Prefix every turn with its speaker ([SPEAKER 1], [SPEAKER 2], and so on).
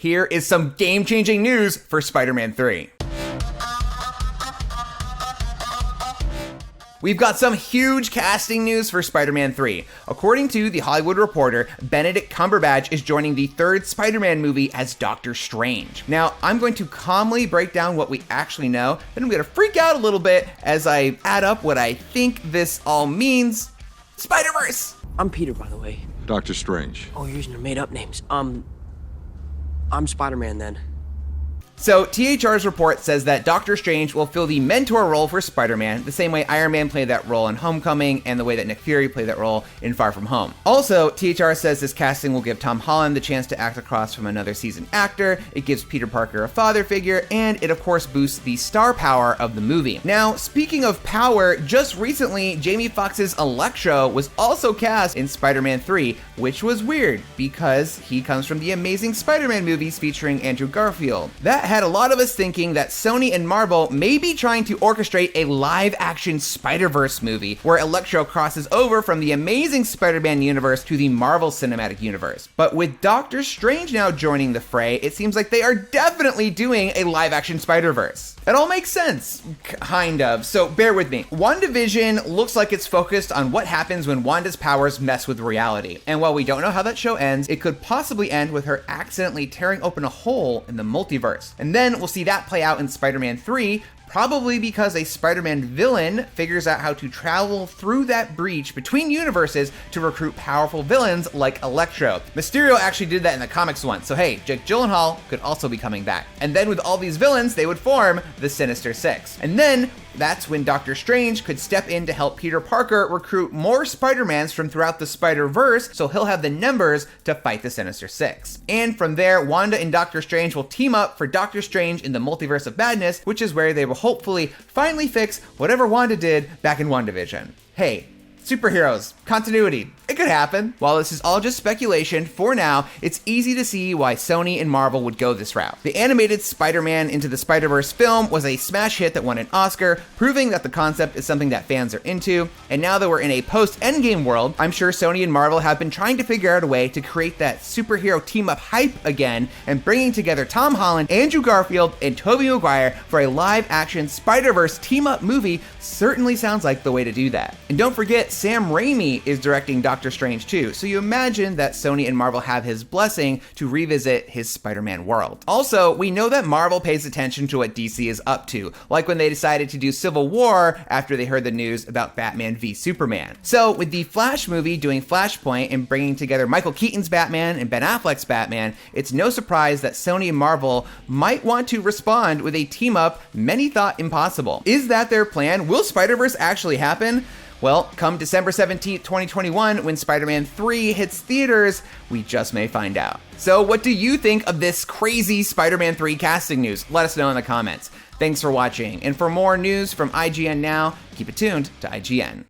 [SPEAKER 1] Here is some game-changing news for Spider-Man 3. We've got some huge casting news for Spider-Man 3. According to The Hollywood Reporter, Benedict Cumberbatch is joining the third Spider-Man movie as Doctor Strange. Now, I'm going to calmly break down what we actually know, then I'm going to freak out a little bit as I add up what I think this all means. SpiderVerse!
[SPEAKER 2] I'm Peter, by the way.
[SPEAKER 3] Doctor Strange.
[SPEAKER 2] Oh, you're using your made-up names. I'm Spider-Man, then.
[SPEAKER 1] So, THR's report says that Doctor Strange will fill the mentor role for Spider-Man, the same way Iron Man played that role in Homecoming and the way that Nick Fury played that role in Far From Home. Also, THR says this casting will give Tom Holland the chance to act across from another seasoned actor, it gives Peter Parker a father figure, and it of course boosts the star power of the movie. Now, speaking of power, just recently, Jamie Foxx's Electro was also cast in Spider-Man 3, which was weird, because he comes from the Amazing Spider-Man movies featuring Andrew Garfield. That had a lot of us thinking that Sony and Marvel may be trying to orchestrate a live-action SpiderVerse movie where Electro crosses over from the Amazing Spider-Man universe to the Marvel Cinematic Universe. But with Doctor Strange now joining the fray, it seems like they are definitely doing a live-action SpiderVerse. It all makes sense, kind of, so bear with me. WandaVision looks like it's focused on what happens when Wanda's powers mess with reality. And while we don't know how that show ends, it could possibly end with her accidentally tearing open a hole in the multiverse. And then we'll see that play out in Spider-Man 3, probably because a Spider-Man villain figures out how to travel through that breach between universes to recruit powerful villains like Electro. Mysterio actually did that in the comics once, so hey, Jake Gyllenhaal could also be coming back. And then with all these villains, they would form the Sinister Six. And then that's when Doctor Strange could step in to help Peter Parker recruit more Spider-Mans from throughout the Spider-Verse, so he'll have the numbers to fight the Sinister Six. And from there, Wanda and Doctor Strange will team up for Doctor Strange in the Multiverse of Madness, which is where they will hopefully finally fix whatever Wanda did back in WandaVision. Hey, superheroes, continuity, it could happen. While this is all just speculation, for now, it's easy to see why Sony and Marvel would go this route. The animated Spider-Man Into the Spider-Verse film was a smash hit that won an Oscar, proving that the concept is something that fans are into. And now that we're in a post-Endgame world, I'm sure Sony and Marvel have been trying to figure out a way to create that superhero team-up hype again, and bringing together Tom Holland, Andrew Garfield, and Tobey Maguire for a live-action Spider-Verse team-up movie certainly sounds like the way to do that. And don't forget, Sam Raimi is directing Doctor Strange too, so you imagine that Sony and Marvel have his blessing to revisit his Spider-Man world. Also, we know that Marvel pays attention to what DC is up to, like when they decided to do Civil War after they heard the news about Batman v Superman. So with the Flash movie doing Flashpoint and bringing together Michael Keaton's Batman and Ben Affleck's Batman, it's no surprise that Sony and Marvel might want to respond with a team-up many thought impossible. Is that their plan? Will Spider-Verse actually happen? Well, come December 17th, 2021, when Spider-Man 3 hits theaters, we just may find out. So what do you think of this crazy Spider-Man 3 casting news? Let us know in the comments. Thanks for watching, and for more news from IGN Now, keep it tuned to IGN.